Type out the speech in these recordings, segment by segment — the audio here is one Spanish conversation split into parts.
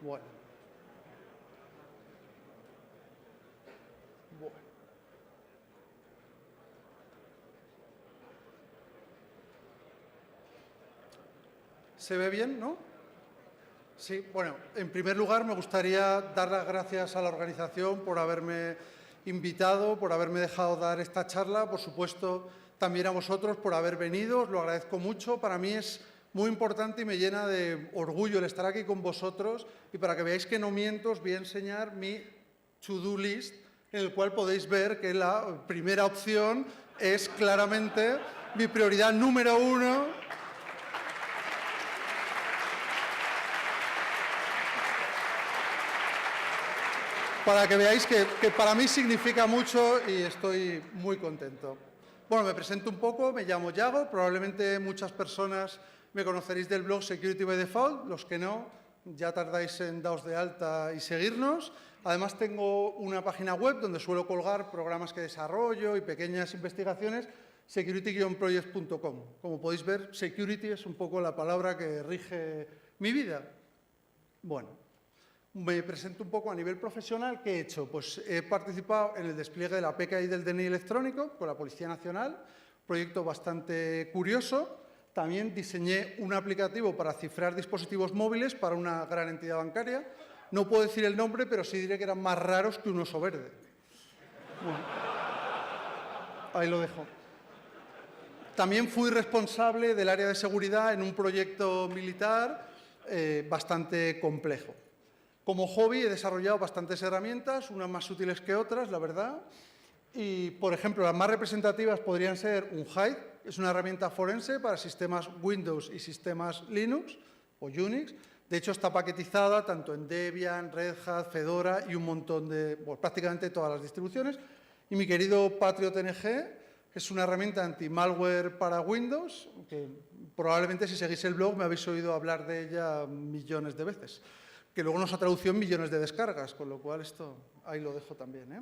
Bueno. ¿Se ve bien, no? Sí, bueno, en primer lugar me gustaría dar las gracias a la organización por haberme invitado, por haberme dejado dar esta charla, por supuesto también a vosotros por haber venido, os lo agradezco mucho. Para mí es muy importante y me llena de orgullo el estar aquí con vosotros y para que veáis que no miento os voy a enseñar mi to-do list en el cual podéis ver que la primera opción es claramente mi prioridad número 1. Para que veáis que para mí significa mucho y estoy muy contento. Bueno, me presento un poco, me llamo Yago, probablemente muchas personas me conoceréis del blog Security by Default, los que no, ya tardáis en daros de alta y seguirnos. Además tengo una página web donde suelo colgar programas que desarrollo y pequeñas investigaciones, security-project.com. Como podéis ver, security es un poco la palabra que rige mi vida. Bueno. Me presento un poco a nivel profesional. ¿Qué he hecho? Pues he participado en el despliegue de la PKI del DNI electrónico con la Policía Nacional, proyecto bastante curioso. También diseñé un aplicativo para cifrar dispositivos móviles para una gran entidad bancaria. No puedo decir el nombre, pero sí diré que eran más raros que un oso verde. Bueno, ahí lo dejo. También fui responsable del área de seguridad en un proyecto militar bastante complejo. Como hobby he desarrollado bastantes herramientas, unas más útiles que otras, la verdad. Y, por ejemplo, las más representativas podrían ser Unhide, que es una herramienta forense para sistemas Windows y sistemas Linux o Unix. De hecho, está paquetizada tanto en Debian, Red Hat, Fedora y un montón de, bueno, prácticamente todas las distribuciones. Y mi querido Patriot NG es una herramienta anti-malware para Windows, que probablemente si seguís el blog me habéis oído hablar de ella millones de veces, que luego nos ha traducido en millones de descargas, con lo cual esto ahí lo dejo también, ¿eh?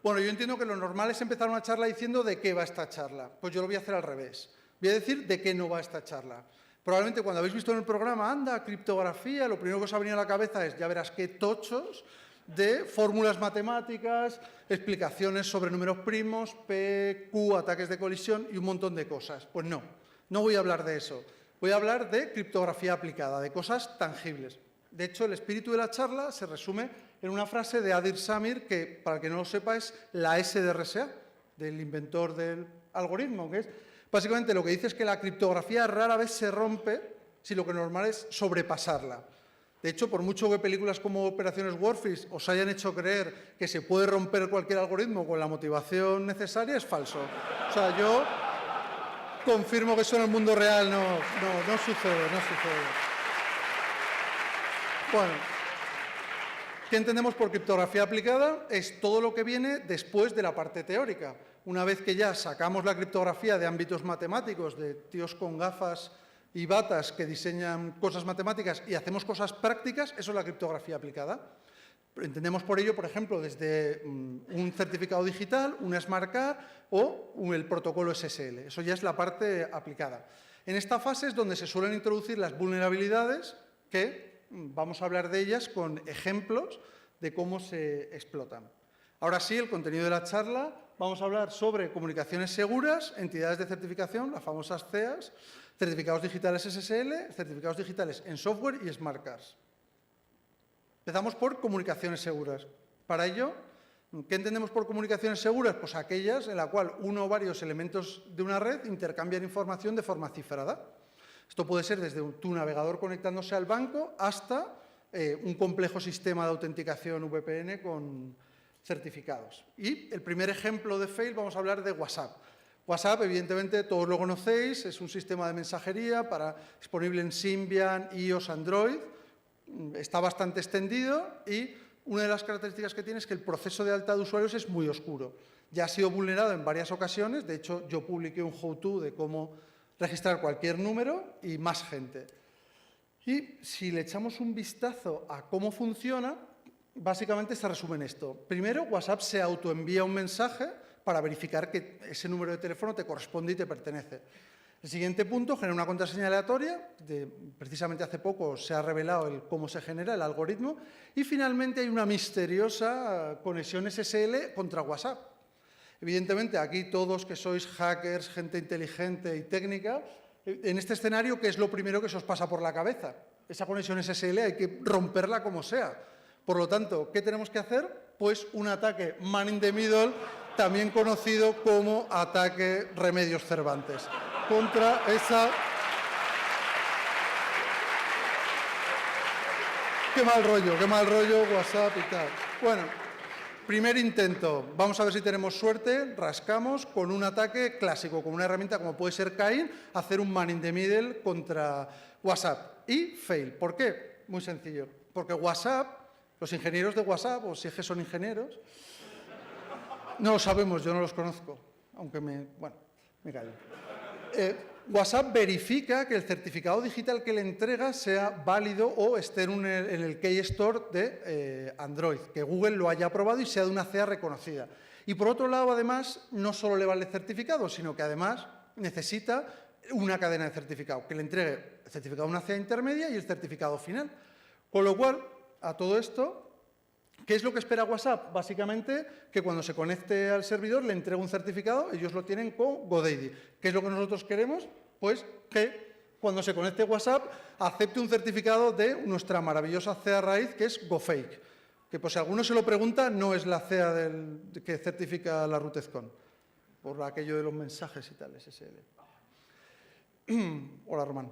Bueno, yo entiendo que lo normal es empezar una charla diciendo de qué va esta charla. Pues yo lo voy a hacer al revés. Voy a decir de qué no va esta charla. Probablemente cuando habéis visto en el programa, anda, criptografía, lo primero que os ha venido a la cabeza es, ya verás qué tochos de fórmulas matemáticas, explicaciones sobre números primos, P, Q, ataques de colisión y un montón de cosas. Pues no, no voy a hablar de eso. Voy a hablar de criptografía aplicada, de cosas tangibles. De hecho, el espíritu de la charla se resume en una frase de Adil Samir, que, para el que no lo sepa, es la S de RSA, del inventor del algoritmo, que es básicamente lo que dice es que la criptografía rara vez se rompe si lo que normal es sobrepasarla. De hecho, por mucho que películas como Operaciones Warfish os hayan hecho creer que se puede romper cualquier algoritmo con la motivación necesaria, es falso. O sea, yo confirmo que eso en el mundo real no sucede, no sucede. Bueno, ¿qué entendemos por criptografía aplicada? Es todo lo que viene después de la parte teórica. Una vez que ya sacamos la criptografía de ámbitos matemáticos, de tíos con gafas y batas que diseñan cosas matemáticas y hacemos cosas prácticas, eso es la criptografía aplicada. Entendemos por ello, por ejemplo, desde un certificado digital, una Smart Card o el protocolo SSL. Eso ya es la parte aplicada. En esta fase es donde se suelen introducir las vulnerabilidades que vamos a hablar de ellas con ejemplos de cómo se explotan. Ahora sí, el contenido de la charla, vamos a hablar sobre comunicaciones seguras, entidades de certificación, las famosas CEAs, certificados digitales SSL, certificados digitales en software y Smart Cards. Empezamos por comunicaciones seguras. Para ello, ¿qué entendemos por comunicaciones seguras? Pues aquellas en las cuales uno o varios elementos de una red intercambian información de forma cifrada. Esto puede ser desde tu navegador conectándose al banco hasta un complejo sistema de autenticación VPN con certificados. Y el primer ejemplo de fail vamos a hablar de WhatsApp. WhatsApp, evidentemente, todos lo conocéis, es un sistema de mensajería disponible en Symbian, iOS, Android. Está bastante extendido y una de las características que tiene es que el proceso de alta de usuarios es muy oscuro. Ya ha sido vulnerado en varias ocasiones, de hecho, yo publiqué un how-to de cómo registrar cualquier número y más gente. Y si le echamos un vistazo a cómo funciona, básicamente se resume en esto. Primero, WhatsApp se autoenvía un mensaje para verificar que ese número de teléfono te corresponde y te pertenece. El siguiente punto, genera una contraseña aleatoria. Precisamente hace poco se ha revelado cómo se genera el algoritmo. Y finalmente hay una misteriosa conexión SSL contra WhatsApp. Evidentemente, aquí todos que sois hackers, gente inteligente y técnica, en este escenario, ¿qué es lo primero que se os pasa por la cabeza? Esa conexión SSL hay que romperla como sea. Por lo tanto, ¿qué tenemos que hacer? Pues un ataque man in the middle, también conocido como ataque Remedios Cervantes, contra esa... qué mal rollo WhatsApp y tal. Bueno, primer intento. Vamos a ver si tenemos suerte. Rascamos con un ataque clásico, con una herramienta como puede ser Cain, hacer un man in the middle contra WhatsApp. Y fail. ¿Por qué? Muy sencillo. Porque WhatsApp, los ingenieros de WhatsApp, o si es que son ingenieros, no lo sabemos, yo no los conozco, aunque me callo. WhatsApp verifica que el certificado digital que le entrega sea válido o esté en el Key Store de Android, que Google lo haya aprobado y sea de una CEA reconocida. Y por otro lado, además, no solo le vale el certificado, sino que además necesita una cadena de certificado, que le entregue el certificado de una CEA intermedia y el certificado final. Con lo cual, a todo esto, ¿qué es lo que espera WhatsApp? Básicamente, que cuando se conecte al servidor le entregue un certificado, ellos lo tienen con GoDaddy. ¿Qué es lo que nosotros queremos? Pues que cuando se conecte WhatsApp acepte un certificado de nuestra maravillosa CEA raíz, que es GoFake. Que pues si alguno se lo pregunta, no es la CEA que certifica la RootedCon, por aquello de los mensajes y tal, SSL. Hola, Román.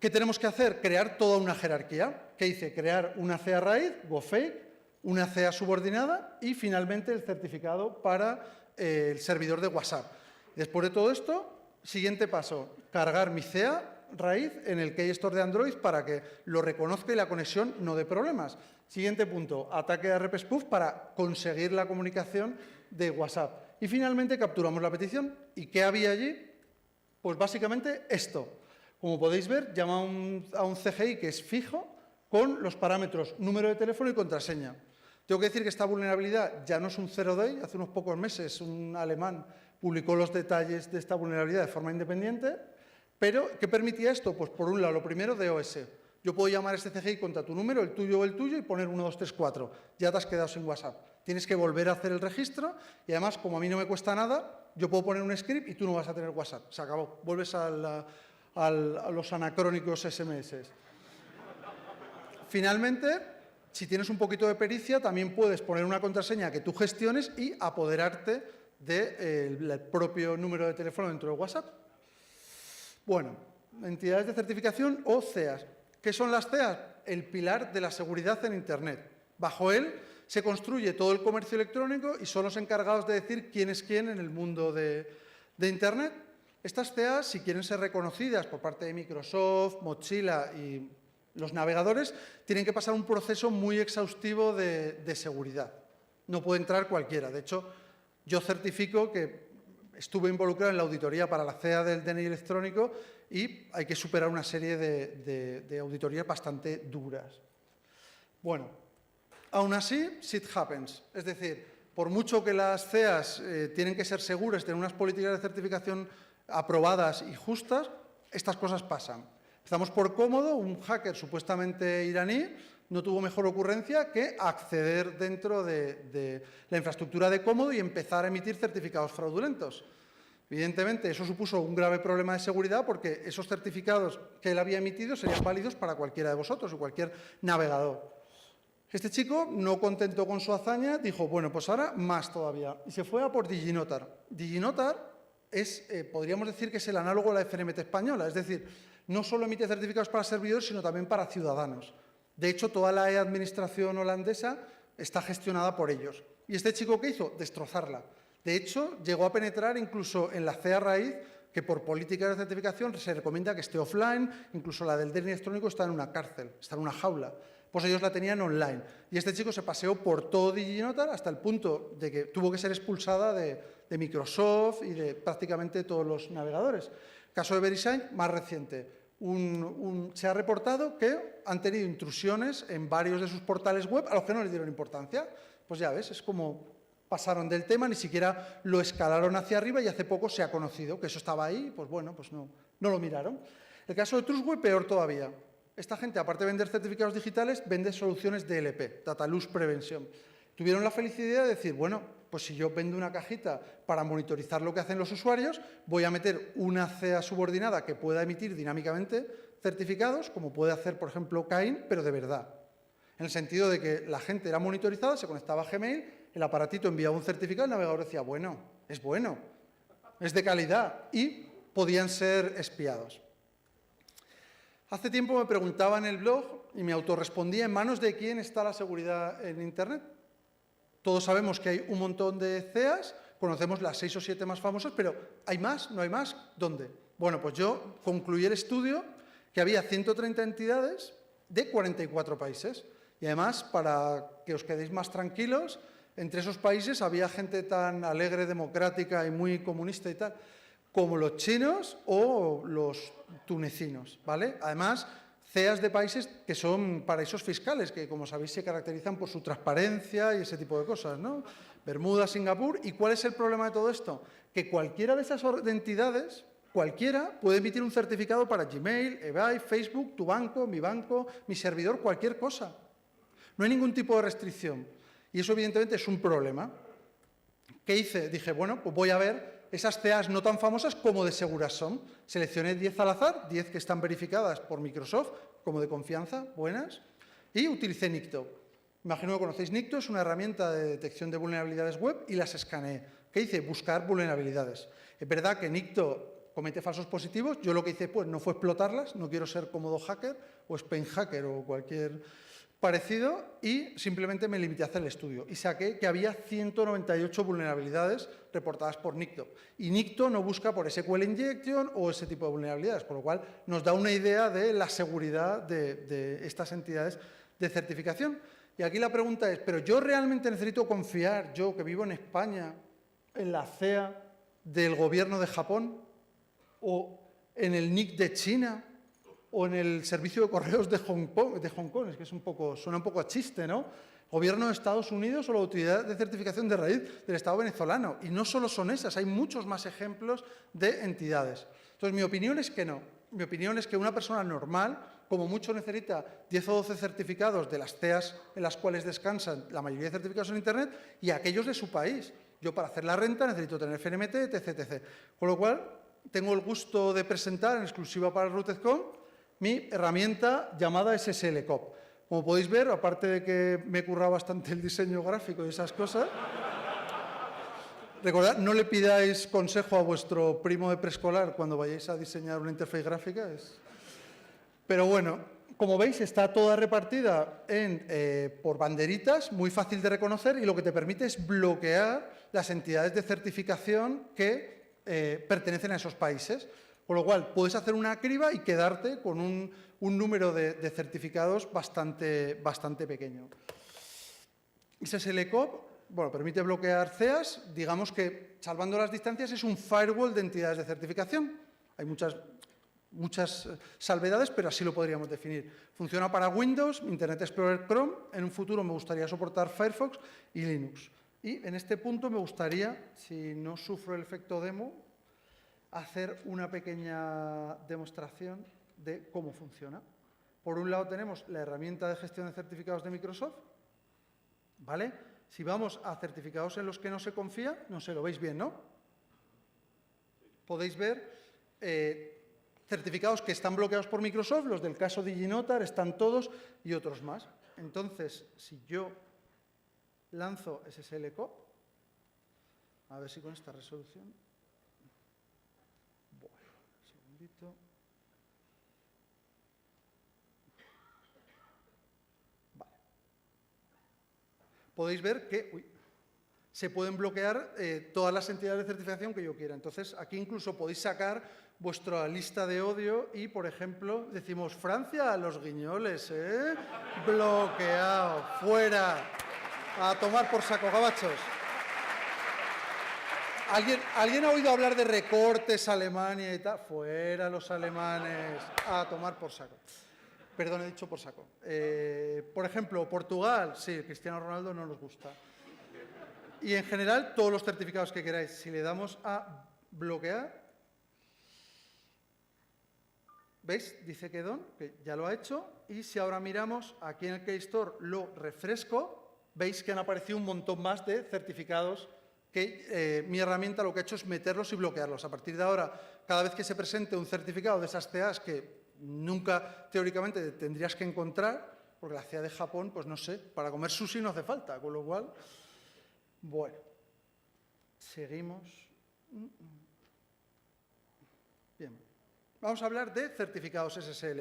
¿Qué tenemos que hacer? Crear toda una jerarquía. ¿Qué hice? Crear una CEA raíz, GoFake, una CEA subordinada y finalmente el certificado para el servidor de WhatsApp. Después de todo esto, siguiente paso, cargar mi CEA raíz en el Key Store de Android para que lo reconozca y la conexión no dé problemas. Siguiente punto, ataque de RP Spoof para conseguir la comunicación de WhatsApp. Y finalmente capturamos la petición. ¿Y qué había allí? Pues básicamente esto. Como podéis ver, llama a un CGI que es fijo con los parámetros número de teléfono y contraseña. Tengo que decir que esta vulnerabilidad ya no es un zero day. Hace unos pocos meses un alemán publicó los detalles de esta vulnerabilidad de forma independiente. Pero, ¿qué permitía esto? Pues por un lado, lo primero, DOS. Yo puedo llamar a este CGI contra tu número, el tuyo o el tuyo, y poner 1, 2, 3, 4. Ya te has quedado sin WhatsApp. Tienes que volver a hacer el registro y además, como a mí no me cuesta nada, yo puedo poner un script y tú no vas a tener WhatsApp. Se acabó. Vuelves a los anacrónicos SMS. Finalmente, si tienes un poquito de pericia, también puedes poner una contraseña que tú gestiones y apoderarte del propio número de teléfono dentro de WhatsApp. Bueno, entidades de certificación o CEAs. ¿Qué son las CEAs? El pilar de la seguridad en Internet. Bajo él se construye todo el comercio electrónico y son los encargados de decir quién es quién en el mundo de Internet. Estas CEAs, si quieren ser reconocidas por parte de Microsoft, Mozilla y los navegadores, tienen que pasar un proceso muy exhaustivo de seguridad. No puede entrar cualquiera. De hecho, yo certifico que estuve involucrado en la auditoría para la CEA del DNI electrónico y hay que superar una serie de auditorías bastante duras. Bueno, aún así, shit happens. Es decir, por mucho que las CEAs tienen que ser seguras, tener unas políticas de certificación aprobadas y justas, estas cosas pasan. Estamos por cómodo, un hacker supuestamente iraní no tuvo mejor ocurrencia que acceder dentro de la infraestructura de Cómodo y empezar a emitir certificados fraudulentos. Evidentemente, eso supuso un grave problema de seguridad porque esos certificados que él había emitido serían válidos para cualquiera de vosotros o cualquier navegador. Este chico, no contento con su hazaña, dijo, bueno, pues ahora más todavía. Y se fue a por DigiNotar. DigiNotar es, podríamos decir que es el análogo a la FNMT española. Es decir, no solo emite certificados para servidores, sino también para ciudadanos. De hecho, toda la e-administración holandesa está gestionada por ellos. ¿Y este chico qué hizo? Destrozarla. De hecho, llegó a penetrar incluso en la CEA raíz, que por políticas de certificación se recomienda que esté offline, incluso la del DNI electrónico está en una cárcel, está en una jaula. Pues ellos la tenían online. Y este chico se paseó por todo DigiNotar hasta el punto de que tuvo que ser expulsada de Microsoft y de prácticamente todos los navegadores. Caso de VeriSign, más reciente. Se ha reportado que han tenido intrusiones en varios de sus portales web a los que no les dieron importancia. Pues ya ves, es como pasaron del tema, ni siquiera lo escalaron hacia arriba y hace poco se ha conocido que eso estaba ahí, pues bueno, pues no lo miraron. El caso de Trustwave, peor todavía. Esta gente, aparte de vender certificados digitales, vende soluciones DLP, Data Loss Prevention. Tuvieron la felicidad de decir, bueno, pues si yo vendo una cajita para monitorizar lo que hacen los usuarios, voy a meter una CEA subordinada que pueda emitir dinámicamente certificados, como puede hacer, por ejemplo, Cain, pero de verdad. En el sentido de que la gente era monitorizada, se conectaba a Gmail, el aparatito enviaba un certificado, el navegador decía, bueno, es de calidad, y podían ser espiados. Hace tiempo me preguntaba en el blog y me autorrespondía, ¿en manos de quién está la seguridad en Internet? Todos sabemos que hay un montón de CEAs, conocemos las 6 o 7 más famosas, pero ¿hay más? ¿No hay más? ¿Dónde? Bueno, pues yo concluí el estudio que había 130 entidades de 44 países. Y además, para que os quedéis más tranquilos, entre esos países había gente tan alegre, democrática y muy comunista y tal, como los chinos o los tunecinos, ¿vale? Además, CEAs de países que son paraísos fiscales, que, como sabéis, se caracterizan por su transparencia y ese tipo de cosas, ¿no? Bermuda, Singapur. ¿Y cuál es el problema de todo esto? Que cualquiera de esas entidades, cualquiera, puede emitir un certificado para Gmail, eBay, Facebook, tu banco, mi servidor, cualquier cosa. No hay ningún tipo de restricción. Y eso, evidentemente, es un problema. ¿Qué hice? Dije, bueno, pues voy a ver esas CEAs no tan famosas como de seguras son. Seleccioné 10 al azar, 10 que están verificadas por Microsoft como de confianza, buenas, y utilicé Nikto. Imagino que conocéis Nikto, es una herramienta de detección de vulnerabilidades web y las escaneé. ¿Qué hice? Buscar vulnerabilidades. Es verdad que Nikto comete falsos positivos, yo lo que hice pues no fue explotarlas, no quiero ser cómodo hacker o Spain hacker o cualquier parecido, y simplemente me limité a hacer el estudio y saqué que había 198 vulnerabilidades reportadas por Nikto. Y Nikto no busca por SQL injection o ese tipo de vulnerabilidades, por lo cual nos da una idea de la seguridad de estas entidades de certificación. Y aquí la pregunta es, ¿pero yo realmente necesito confiar, yo que vivo en España, en la CEA del gobierno de Japón o en el NIC de China o en el servicio de correos de Hong Kong? Es que suena un poco a chiste, ¿no? Gobierno de Estados Unidos o la autoridad de certificación de raíz del Estado venezolano. Y no solo son esas, hay muchos más ejemplos de entidades. Entonces, mi opinión es que no. Mi opinión es que una persona normal, como mucho, necesita 10 o 12 certificados de las CEAs en las cuales descansan la mayoría de certificados en Internet y aquellos de su país. Yo, para hacer la renta, necesito tener FNMT, etc, etc. Con lo cual, tengo el gusto de presentar en exclusiva para RootedConf mi herramienta llamada SSL-COP. Como podéis ver, aparte de que me he currado bastante el diseño gráfico y esas cosas, recordad, no le pidáis consejo a vuestro primo de preescolar cuando vayáis a diseñar una interfaz gráfica. Pero bueno, como veis, está toda repartida por banderitas, muy fácil de reconocer, y lo que te permite es bloquear las entidades de certificación que pertenecen a esos países. Con lo cual, puedes hacer una criba y quedarte con un número de certificados bastante pequeño. SSL-COP, bueno, permite bloquear CEAs. Digamos que, salvando las distancias, es un firewall de entidades de certificación. Hay muchas salvedades, pero así lo podríamos definir. Funciona para Windows, Internet Explorer, Chrome. En un futuro me gustaría soportar Firefox y Linux. Y en este punto me gustaría, si no sufro el efecto demo, hacer una pequeña demostración de cómo funciona. Por un lado tenemos la herramienta de gestión de certificados de Microsoft, ¿vale? Si vamos a certificados en los que no se confía, no sé, lo veis bien, ¿no? Podéis ver certificados que están bloqueados por Microsoft, los del caso DigiNotar, están todos, y otros más. Entonces, si yo lanzo SSL-COP, a ver si con esta resolución... Vale. Podéis ver que se pueden bloquear todas las entidades de certificación que yo quiera. Entonces, aquí incluso podéis sacar vuestra lista de odio y, por ejemplo, decimos, Francia a los guiñoles, ¿eh? Bloqueado, fuera, a tomar por saco, gabachos. ¿Alguien ha oído hablar de recortes Alemania y tal? Fuera los alemanes, a tomar por saco. Perdón, he dicho por saco. Por ejemplo, Portugal, sí, Cristiano Ronaldo no nos gusta. Y en general, todos los certificados que queráis. Si le damos a bloquear, ¿veis? Dice que Don, que ya lo ha hecho. Y si ahora miramos aquí en el Keystore, lo refresco, veis que han aparecido un montón más de certificados que mi herramienta lo que ha hecho es meterlos y bloquearlos. A partir de ahora, cada vez que se presente un certificado de esas CAs que nunca teóricamente tendrías que encontrar, porque la CA de Japón, pues no sé, para comer sushi no hace falta, con lo cual, bueno, seguimos. Bien, vamos a hablar de certificados SSL.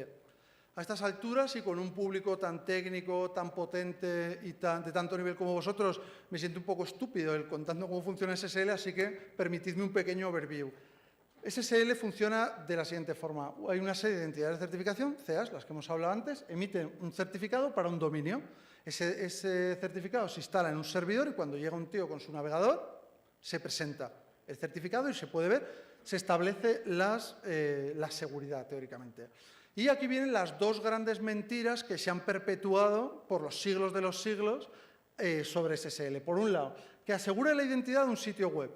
A estas alturas y con un público tan técnico, tan potente y de tanto nivel como vosotros, me siento un poco estúpido el contando cómo funciona SSL, así que permitidme un pequeño overview. SSL funciona de la siguiente forma. Hay una serie de entidades de certificación, CEAs, las que hemos hablado antes, emiten un certificado para un dominio. Ese certificado se instala en un servidor y cuando llega un tío con su navegador, se presenta el certificado y se puede ver, se establece la seguridad, teóricamente. Y aquí vienen las dos grandes mentiras que se han perpetuado por los siglos de los siglos sobre SSL. Por un lado, que asegura la identidad de un sitio web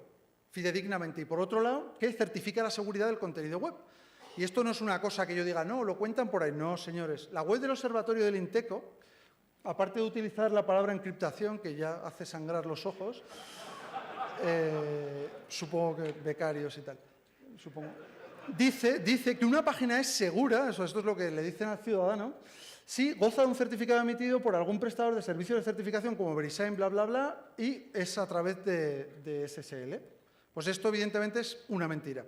fidedignamente, y por otro lado, que certifica la seguridad del contenido web. Y esto no es una cosa que yo diga, no, lo cuentan por ahí. No, señores. La web del Observatorio del INTECO, aparte de utilizar la palabra encriptación, que ya hace sangrar los ojos, supongo que becarios y tal, supongo, dice que una página es segura, esto es lo que le dicen al ciudadano, si goza de un certificado emitido por algún prestador de servicios de certificación como VeriSign, bla, bla, bla, y es a través de SSL. Pues esto, evidentemente, es una mentira.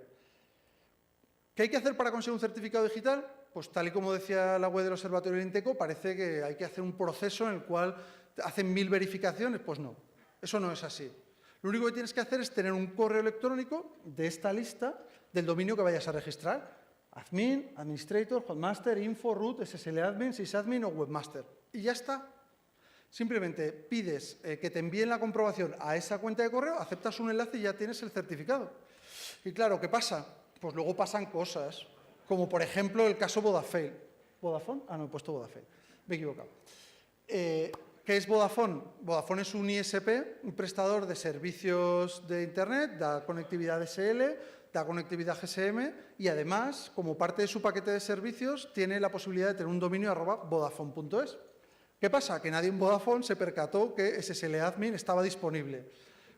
¿Qué hay que hacer para conseguir un certificado digital? Pues tal y como decía la web del Observatorio del INTECO, parece que hay que hacer un proceso en el cual hacen 1000 verificaciones. Pues no, eso no es así. Lo único que tienes que hacer es tener un correo electrónico de esta lista del dominio que vayas a registrar. Admin, Administrator, Hostmaster, Info, Root, SSL Admin, Sysadmin o Webmaster. Y ya está. Simplemente pides que te envíen la comprobación a esa cuenta de correo, aceptas un enlace y ya tienes el certificado. Y claro, ¿qué pasa? Pues luego pasan cosas, como por ejemplo el caso Vodafone. ¿Vodafone? Ah, no, he puesto Vodafone. Me he equivocado. ¿Qué es Vodafone? Vodafone es un ISP, un prestador de servicios de Internet, da conectividad DSL, da conectividad GSM y además, como parte de su paquete de servicios, tiene la posibilidad de tener un dominio @vodafone.es. ¿Qué pasa? Que nadie en Vodafone se percató que SSL Admin estaba disponible.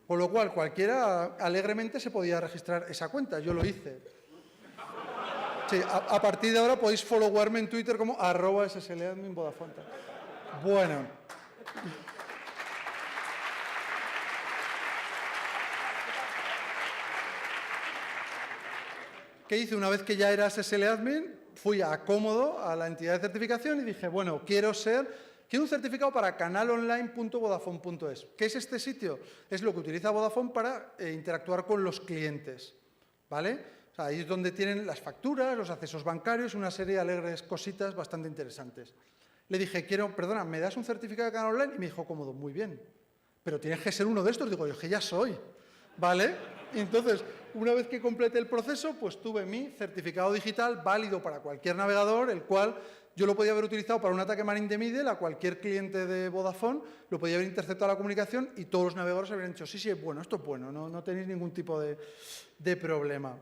Con lo cual, cualquiera alegremente se podía registrar esa cuenta. Yo lo hice. Sí, a partir de ahora podéis followarme en Twitter como @SSLadmin Vodafone. Bueno. ¿Qué hice? Una vez que ya era SSL Admin, fui a Cómodo, a la entidad de certificación, y dije, bueno, quiero un certificado para canalonline.vodafone.es. ¿Qué es este sitio? Es lo que utiliza Vodafone para interactuar con los clientes, ¿vale? O sea, ahí es donde tienen las facturas, los accesos bancarios, una serie de alegres cositas bastante interesantes. Le dije, perdona, ¿me das un certificado de Canal Online? Y me dijo, Cómodo, muy bien, pero tienes que ser uno de estos. Digo, yo que ya soy, ¿vale? Y entonces, una vez que completé el proceso, pues tuve mi certificado digital válido para cualquier navegador, el cual yo lo podía haber utilizado para un ataque man in the middle a cualquier cliente de Vodafone, lo podía haber interceptado la comunicación y todos los navegadores habrían dicho, sí, es bueno, esto es bueno, no tenéis ningún tipo de problema.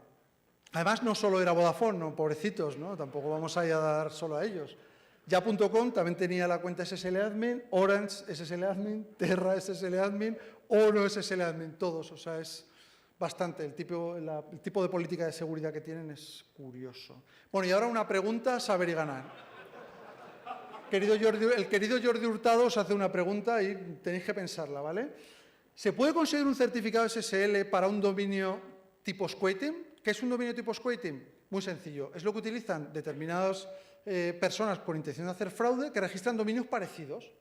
Además, no solo era Vodafone, no, pobrecitos, ¿no? Tampoco vamos a ir a dar solo a ellos. Ya.com también tenía la cuenta SSL Admin, Orange SSL Admin, Terra SSL Admin, Ono SSL Admin, todos, o sea, es bastante. El tipo de política de seguridad que tienen es curioso. Bueno, y ahora una pregunta, saber y ganar. El querido Jordi Hurtado os hace una pregunta y tenéis que pensarla, ¿vale? ¿Se puede conseguir un certificado SSL para un dominio tipo Squating? ¿Qué es un dominio tipo Squating? Muy sencillo. Es lo que utilizan determinadas personas con intención de hacer fraude que registran dominios parecidos.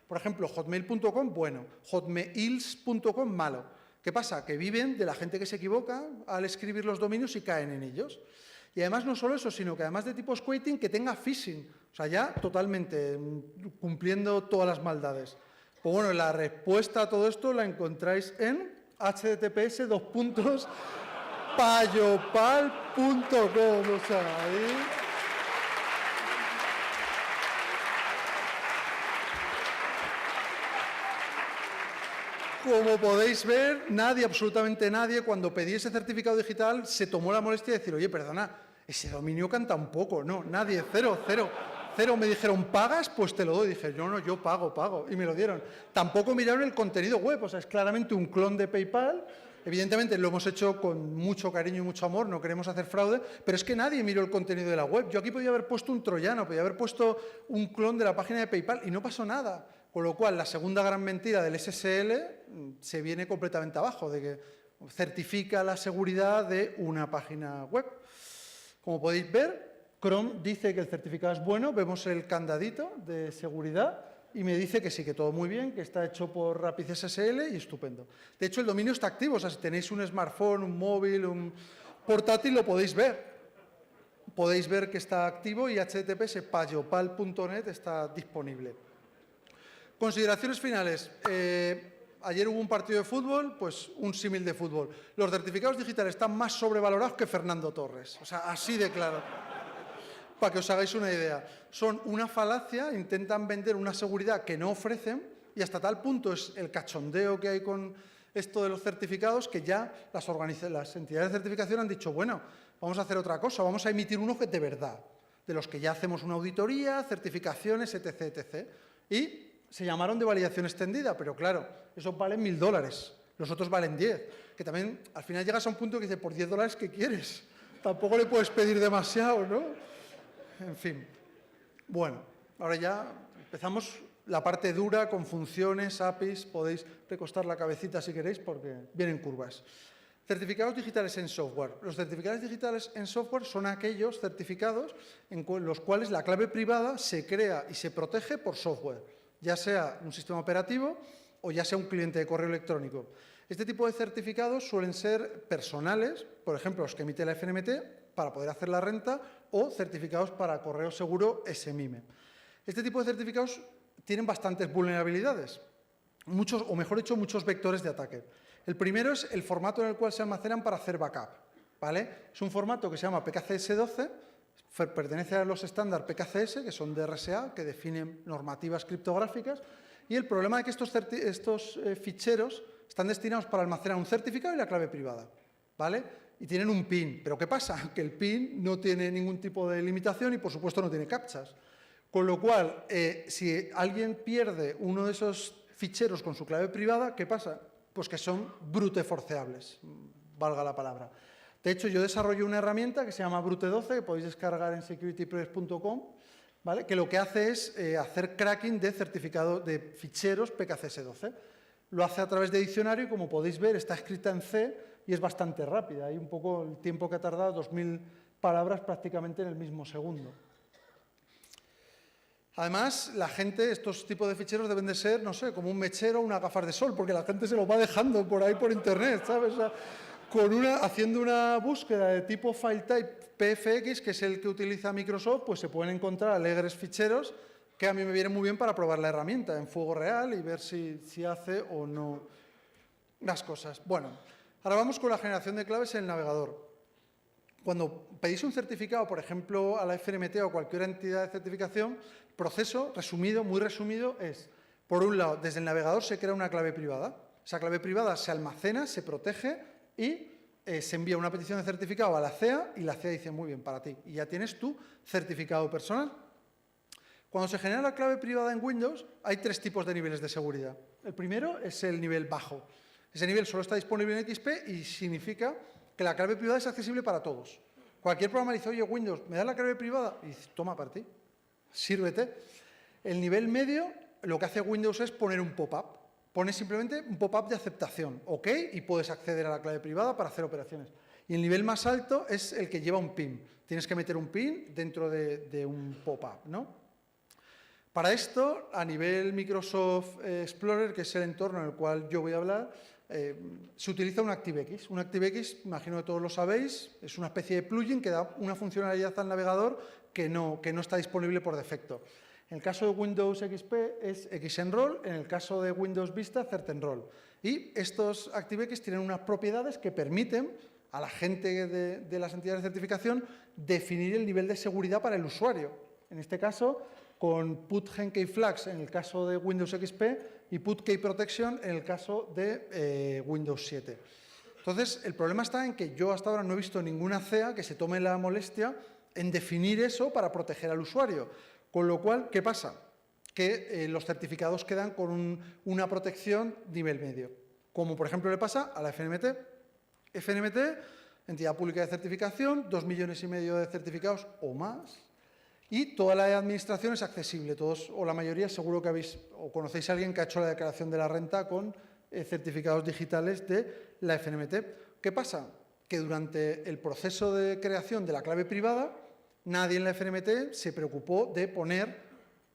Por ejemplo, hotmail.com, bueno. Hotmails.com, malo. ¿Qué pasa? Que viven de la gente que se equivoca al escribir los dominios y caen en ellos. Y además no solo eso, sino que además de tipo Squating, que tenga phishing. O sea, ya totalmente cumpliendo todas las maldades. Pues bueno, la respuesta a todo esto la encontráis en https://payopal.com. O sea, ahí... Como podéis ver, nadie, absolutamente nadie, cuando pedí ese certificado digital, se tomó la molestia de decir, oye, perdona, ese dominio canta un poco. No, nadie, cero. Me dijeron, ¿pagas? Pues te lo doy. Dije, no, yo pago. Y me lo dieron. Tampoco miraron el contenido web, o sea, es claramente un clon de PayPal. Evidentemente lo hemos hecho con mucho cariño y mucho amor, no queremos hacer fraude, pero es que nadie miró el contenido de la web. Yo aquí podía haber puesto un troyano, podía haber puesto un clon de la página de PayPal y no pasó nada. Con lo cual, la segunda gran mentira del SSL se viene completamente abajo, de que certifica la seguridad de una página web. Como podéis ver, Chrome dice que el certificado es bueno, vemos el candadito de seguridad y me dice que sí, que todo muy bien, que está hecho por Rapid SSL y estupendo. De hecho, el dominio está activo, o sea, si tenéis un smartphone, un móvil, un portátil, lo podéis ver. Podéis ver que está activo y https payopal.net está disponible. Consideraciones finales. Ayer hubo un partido de fútbol, pues un símil de fútbol. Los certificados digitales están más sobrevalorados que Fernando Torres. O sea, así de claro. Para que os hagáis una idea. Son una falacia, intentan vender una seguridad que no ofrecen y hasta tal punto es el cachondeo que hay con esto de los certificados que ya las entidades de certificación han dicho, bueno, vamos a hacer otra cosa, vamos a emitir uno que de verdad, de los que ya hacemos una auditoría, certificaciones, etc. Y se llamaron de validación extendida, pero claro, esos valen $1000, los otros valen 10, que también al final llegas a un punto que dices, por $10, ¿qué quieres? Tampoco le puedes pedir demasiado, ¿no? En fin. Bueno, ahora ya empezamos la parte dura con funciones, APIs, podéis recostar la cabecita si queréis porque vienen curvas. Certificados digitales en software. Los certificados digitales en software son aquellos certificados en los cuales la clave privada se crea y se protege por software, ya sea un sistema operativo o ya sea un cliente de correo electrónico. Este tipo de certificados suelen ser personales, por ejemplo, los que emite la FNMT para poder hacer la renta o certificados para correo seguro SMIME. Este tipo de certificados tienen bastantes vulnerabilidades, muchos, o mejor dicho, muchos vectores de ataque. El primero es el formato en el cual se almacenan para hacer backup, ¿vale? Es un formato que se llama PKCS12, pertenece a los estándares PKCS, que son de RSA, que definen normativas criptográficas, y el problema es que estos ficheros están destinados para almacenar un certificado y la clave privada, ¿vale? Y tienen un PIN, pero ¿qué pasa? Que el PIN no tiene ningún tipo de limitación y, por supuesto, no tiene captchas. Con lo cual, si alguien pierde uno de esos ficheros con su clave privada, ¿qué pasa? Pues que son brute forceables, valga la palabra. De hecho, yo desarrollo una herramienta que se llama Brute12, que podéis descargar en securitypress.com, ¿vale? Que lo que hace es hacer cracking de certificado de ficheros PKCS12. Lo hace a través de diccionario y, como podéis ver, está escrita en C y es bastante rápida. Hay un poco el tiempo que ha tardado, 2000 palabras prácticamente en el mismo segundo. Además, la gente, estos tipos de ficheros deben de ser, no sé, como un mechero o unas gafas de sol, porque la gente se los va dejando por ahí por internet, ¿sabes? O sea, haciendo una búsqueda de tipo file type PFX, que es el que utiliza Microsoft, pues se pueden encontrar alegres ficheros que a mí me vienen muy bien para probar la herramienta en fuego real y ver si hace o no las cosas. Bueno, ahora vamos con la generación de claves en el navegador. Cuando pedís un certificado, por ejemplo, a la FNMT o cualquier entidad de certificación, el proceso, resumido, muy resumido, es, por un lado, desde el navegador se crea una clave privada. Esa clave privada se almacena, se protege y se envía una petición de certificado a la CEA y la CEA dice, muy bien, para ti. Y ya tienes tu certificado personal. Cuando se genera la clave privada en Windows, hay 3 tipos de niveles de seguridad. El primero es el nivel bajo. Ese nivel solo está disponible en XP y significa que la clave privada es accesible para todos. Cualquier programa dice, oye, Windows, ¿me das la clave privada? Y dice, toma para ti, sírvete. El nivel medio, lo que hace Windows es poner un pop-up. Pone simplemente un pop-up de aceptación, OK, y puedes acceder a la clave privada para hacer operaciones. Y el nivel más alto es el que lleva un PIN. Tienes que meter un PIN dentro de un pop-up, ¿no? Para esto, a nivel Microsoft Explorer, que es el entorno en el cual yo voy a hablar, se utiliza un ActiveX. Un ActiveX, imagino que todos lo sabéis, es una especie de plugin que da una funcionalidad al navegador que no está disponible por defecto. En el caso de Windows XP es Xenroll, en el caso de Windows Vista, Certenroll. Y estos ActiveX tienen unas propiedades que permiten a la gente de las entidades de certificación definir el nivel de seguridad para el usuario. En este caso, con put gen key flags en el caso de Windows XP y put key protection en el caso de Windows 7. Entonces, el problema está en que yo hasta ahora no he visto ninguna CEA que se tome la molestia en definir eso para proteger al usuario. Con lo cual, ¿qué pasa? Que los certificados quedan con una protección nivel medio. Como, por ejemplo, le pasa a la FNMT. FNMT, entidad pública de certificación, 2,5 millones de certificados o más. Y toda la administración es accesible. Todos, o la mayoría, seguro que habéis o conocéis a alguien que ha hecho la declaración de la renta con certificados digitales de la FNMT. ¿Qué pasa? Que durante el proceso de creación de la clave privada, nadie en la FNMT se preocupó de poner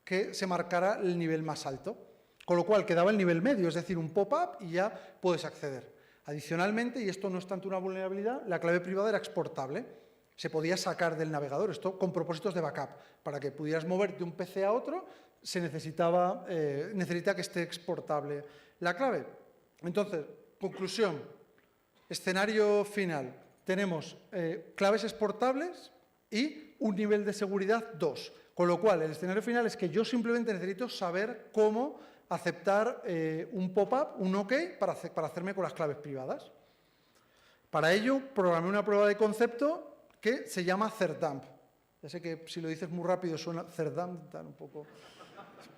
que se marcara el nivel más alto. Con lo cual, quedaba el nivel medio, es decir, un pop-up y ya puedes acceder. Adicionalmente, y esto no es tanto una vulnerabilidad, la clave privada era exportable. Se podía sacar del navegador, esto con propósitos de backup. Para que pudieras mover de un PC a otro, se necesita que esté exportable la clave. Entonces, conclusión, escenario final. Tenemos claves exportables y un nivel de seguridad 2. Con lo cual, el escenario final es que yo simplemente necesito saber cómo aceptar un pop-up, un OK, para hacerme con las claves privadas. Para ello, programé una prueba de concepto que se llama CERDAMP. Ya sé que si lo dices muy rápido suena CERDAMP, un poco...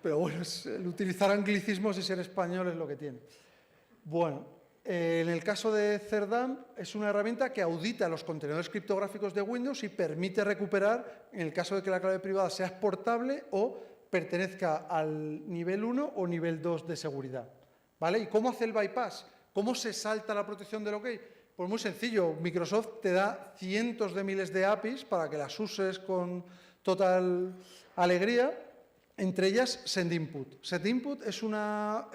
Pero bueno, el utilizar anglicismos y ser español es lo que tiene. Bueno, en el caso de CERDAMP es una herramienta que audita los contenedores criptográficos de Windows y permite recuperar, en el caso de que la clave privada sea exportable o pertenezca al nivel 1 o nivel 2 de seguridad. ¿Vale? ¿Y cómo hace el bypass? ¿Cómo se salta la protección del OK? Pues muy sencillo, Microsoft te da cientos de miles de APIs para que las uses con total alegría, entre ellas SendInput. SendInput es una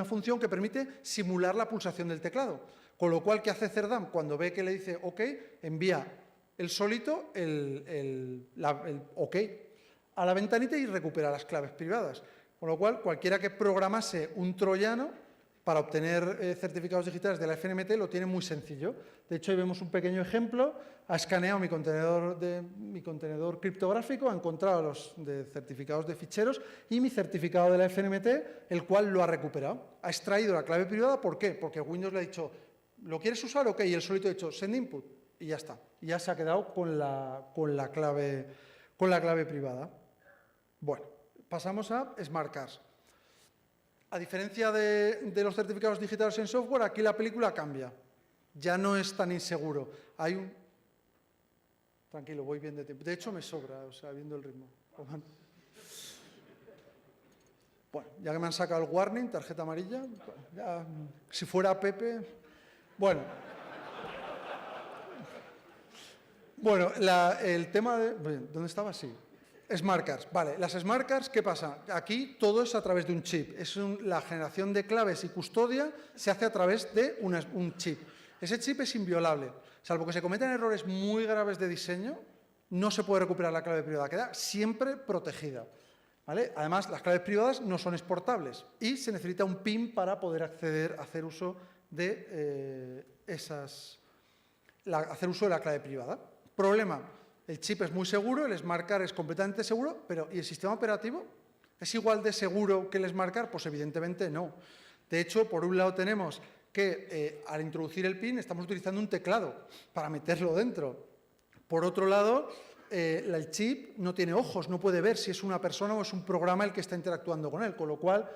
función que permite simular la pulsación del teclado, con lo cual, ¿qué hace CERDAMP? Cuando ve que le dice OK, envía él solito el OK a la ventanita y recupera las claves privadas. Con lo cual, cualquiera que programase un troyano para obtener certificados digitales de la FNMT lo tiene muy sencillo. De hecho, ahí vemos un pequeño ejemplo. Ha escaneado mi contenedor criptográfico, ha encontrado los certificados de ficheros y mi certificado de la FNMT, el cual lo ha recuperado. Ha extraído la clave privada. ¿Por qué? Porque Windows le ha dicho, ¿lo quieres usar? OK. Y él solito ha dicho, send input. Y ya está. Y ya se ha quedado con la clave privada. Bueno, pasamos a Smart Cards. A diferencia de los certificados digitales en software, aquí la película cambia. Ya no es tan inseguro. Tranquilo, voy bien de tiempo. De hecho, me sobra, o sea, viendo el ritmo. Bueno, ya que me han sacado el warning, tarjeta amarilla, ya, si fuera Pepe... Bueno, el tema de... ¿Dónde estaba? Sí. Smart Cards. Vale, las Smart Cards, ¿qué pasa? Aquí todo es a través de un chip. La generación de claves y custodia se hace a través de un chip. Ese chip es inviolable. Salvo que se cometan errores muy graves de diseño, no se puede recuperar la clave privada. Queda siempre protegida. ¿Vale? Además, las claves privadas no son exportables y se necesita un PIN para poder hacer uso de la clave privada. Problema. El chip es muy seguro, el Smart Card es completamente seguro, pero ¿y el sistema operativo? ¿Es igual de seguro que el Smart Card? Pues evidentemente no. De hecho, por un lado tenemos que al introducir el PIN estamos utilizando un teclado para meterlo dentro. Por otro lado, el chip no tiene ojos, no puede ver si es una persona o es un programa el que está interactuando con él, con lo cual,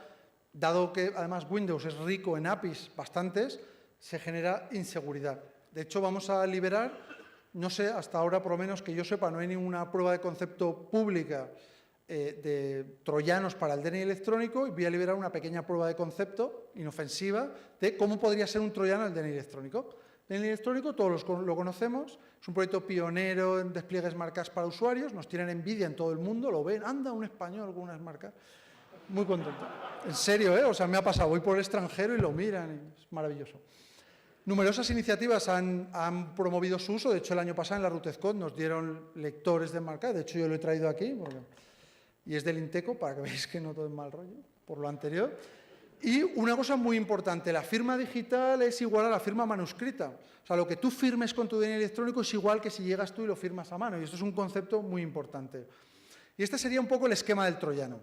dado que además Windows es rico en APIs bastantes, se genera inseguridad. De hecho, vamos a liberar... No sé, hasta ahora, por lo menos que yo sepa, no hay ninguna prueba de concepto pública de troyanos para el DNI electrónico y voy a liberar una pequeña prueba de concepto inofensiva de cómo podría ser un troyano el DNI electrónico. El DNI electrónico, todos lo conocemos, es un proyecto pionero en despliegues Smart Cards para usuarios, nos tienen envidia en todo el mundo, lo ven, anda un español con una Smart Card. Muy contento. En serio, o sea, me ha pasado, voy por el extranjero y lo miran, y es maravilloso. Numerosas iniciativas han promovido su uso. De hecho, el año pasado en la RUTEZCOD nos dieron lectores de Smart Card. De hecho, yo lo he traído aquí y es del Inteco, para que veáis que no todo es mal rollo, por lo anterior. Y una cosa muy importante, la firma digital es igual a la firma manuscrita. O sea, lo que tú firmes con tu DNI electrónico es igual que si llegas tú y lo firmas a mano. Y esto es un concepto muy importante. Y este sería un poco el esquema del troyano.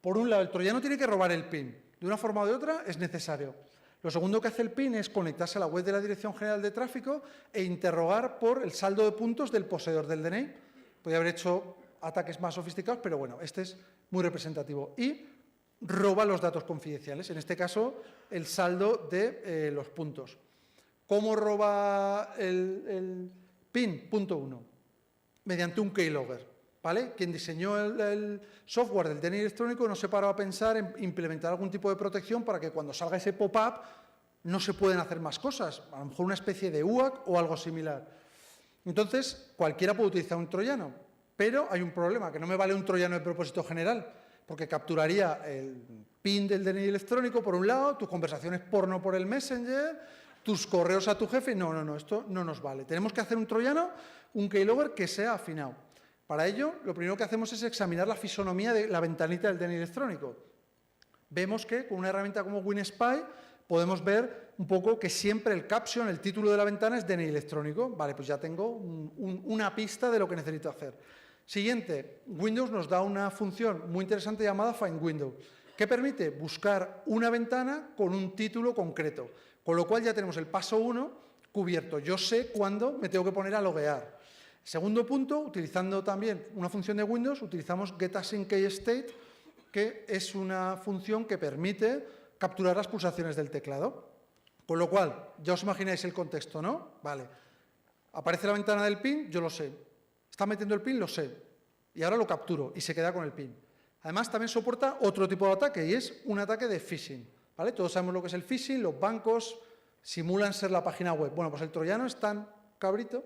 Por un lado, el troyano tiene que robar el PIN. De una forma o de otra es necesario. Lo segundo que hace el PIN es conectarse a la web de la Dirección General de Tráfico e interrogar por el saldo de puntos del poseedor del DNI. Podría haber hecho ataques más sofisticados, pero bueno, este es muy representativo. Y roba los datos confidenciales, en este caso el saldo de los puntos. ¿Cómo roba el PIN? Punto 1. Mediante un keylogger. ¿Vale? Quien diseñó el software del DNI electrónico no se paró a pensar en implementar algún tipo de protección para que cuando salga ese pop-up no se pueden hacer más cosas, a lo mejor una especie de UAC o algo similar. Entonces, cualquiera puede utilizar un troyano, pero hay un problema, que no me vale un troyano de propósito general, porque capturaría el PIN del DNI electrónico por un lado, tus conversaciones porno por el Messenger, tus correos a tu jefe. No, esto no nos vale. Tenemos que hacer un troyano, un keylogger que sea afinado. Para ello, lo primero que hacemos es examinar la fisonomía de la ventanita del DNI electrónico. Vemos que con una herramienta como WinSpy podemos ver un poco que siempre el caption, el título de la ventana es DNI electrónico. Vale, pues ya tengo una pista de lo que necesito hacer. Siguiente, Windows nos da una función muy interesante llamada Find Window, que permite buscar una ventana con un título concreto. Con lo cual ya tenemos el paso 1 cubierto. Yo sé cuándo me tengo que poner a loguear. Segundo punto, utilizando también una función de Windows, utilizamos getAsyncKeyState, que es una función que permite capturar las pulsaciones del teclado. Con lo cual, ya os imagináis el contexto, ¿no? Vale. Aparece la ventana del PIN, yo lo sé. Está metiendo el PIN, lo sé. Y ahora lo capturo y se queda con el PIN. Además, también soporta otro tipo de ataque y es un ataque de phishing. ¿Vale? Todos sabemos lo que es el phishing, los bancos simulan ser la página web. Bueno, pues el troyano es tan cabrito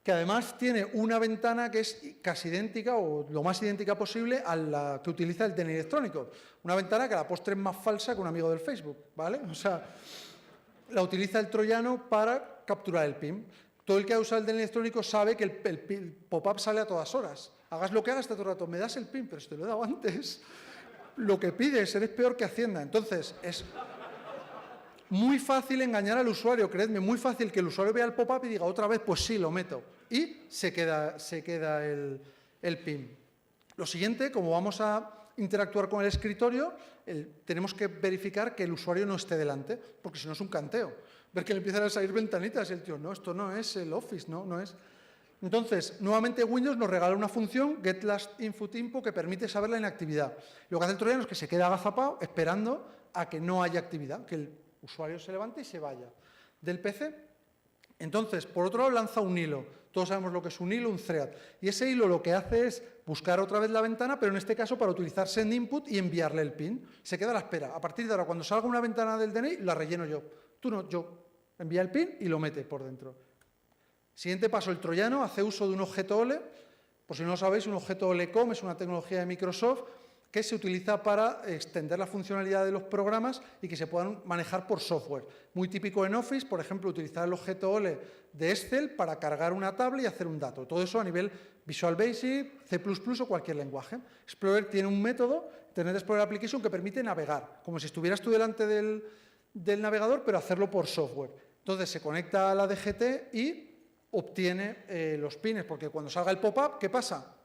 que además tiene una ventana que es casi idéntica o lo más idéntica posible a la que utiliza el DNI electrónico. Una ventana que a la postre es más falsa que un amigo del Facebook, ¿vale? O sea, la utiliza el troyano para capturar el PIN. Todo el que ha usado el DNI electrónico sabe que el pop-up sale a todas horas. Hagas lo que hagas, todo el rato, me das el PIN, pero si te lo he dado antes. Lo que pides, eres peor que Hacienda. Entonces, es muy fácil engañar al usuario, creedme, muy fácil que el usuario vea el pop-up y diga otra vez, pues sí, lo meto. Y se queda el PIN. Lo siguiente, como vamos a interactuar con el escritorio, tenemos que verificar que el usuario no esté delante, porque si no es un canteo. Ver que le empiezan a salir ventanitas y el tío, no, esto no es el Office, no es. Entonces, nuevamente Windows nos regala una función, getLastInfoInfo, que permite saber la inactividad. Lo que hace el troyano es que se queda agazapado esperando a que no haya actividad, que el usuario se levante y se vaya del PC. Entonces, por otro lado, lanza un hilo. Todos sabemos lo que es un hilo, un thread. Y ese hilo lo que hace es buscar otra vez la ventana, pero en este caso para utilizar sendInput y enviarle el PIN. Se queda a la espera. A partir de ahora, cuando salga una ventana del DNI, la relleno yo. Tú no, yo. Envía el PIN y lo mete por dentro. Siguiente paso, el troyano hace uso de un objeto OLE. Por si no lo sabéis, un objeto OLE.com es una tecnología de Microsoft que se utiliza para extender la funcionalidad de los programas y que se puedan manejar por software. Muy típico en Office, por ejemplo, utilizar el objeto OLE de Excel para cargar una tabla y hacer un dato. Todo eso a nivel Visual Basic, C++ o cualquier lenguaje. Explorer tiene un método, Internet Explorer Application, que permite navegar, como si estuvieras tú delante del navegador, pero hacerlo por software. Entonces se conecta a la DGT y obtiene los pines, porque cuando salga el pop-up, ¿qué pasa?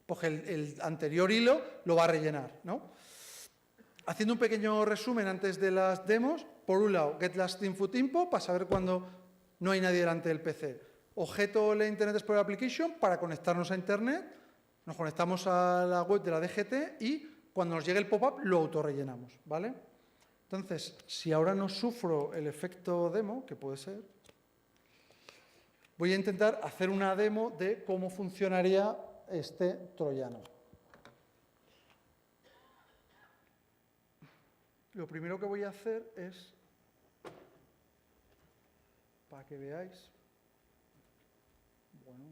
Pues el anterior hilo lo va a rellenar, ¿no? Haciendo un pequeño resumen antes de las demos, por un lado, getLastInfoInfo, para saber cuándo no hay nadie delante del PC. Objeto OLE Internet Explorer Application, para conectarnos a Internet. Nos conectamos a la web de la DGT y cuando nos llegue el pop-up lo autorrellenamos, ¿vale? Entonces, si ahora no sufro el efecto demo, que puede ser, voy a intentar hacer una demo de cómo funcionaría este troyano. Lo primero que voy a hacer es, para que veáis, bueno,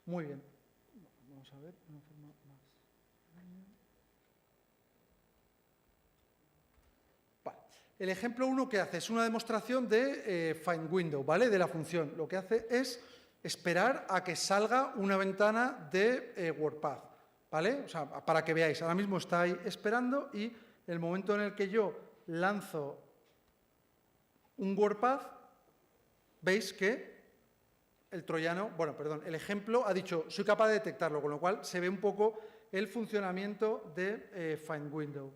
muy bien, vamos a ver una forma más. Vale. El ejemplo 1 que hace es una demostración de Find Window, ¿vale? De la función. Lo que hace es esperar a que salga una ventana de WordPad, ¿vale? O sea, para que veáis, ahora mismo está ahí esperando y el momento en el que yo lanzo un WordPad, veis que el troyano, bueno, perdón, el ejemplo ha dicho, soy capaz de detectarlo, con lo cual se ve un poco el funcionamiento de Find Window.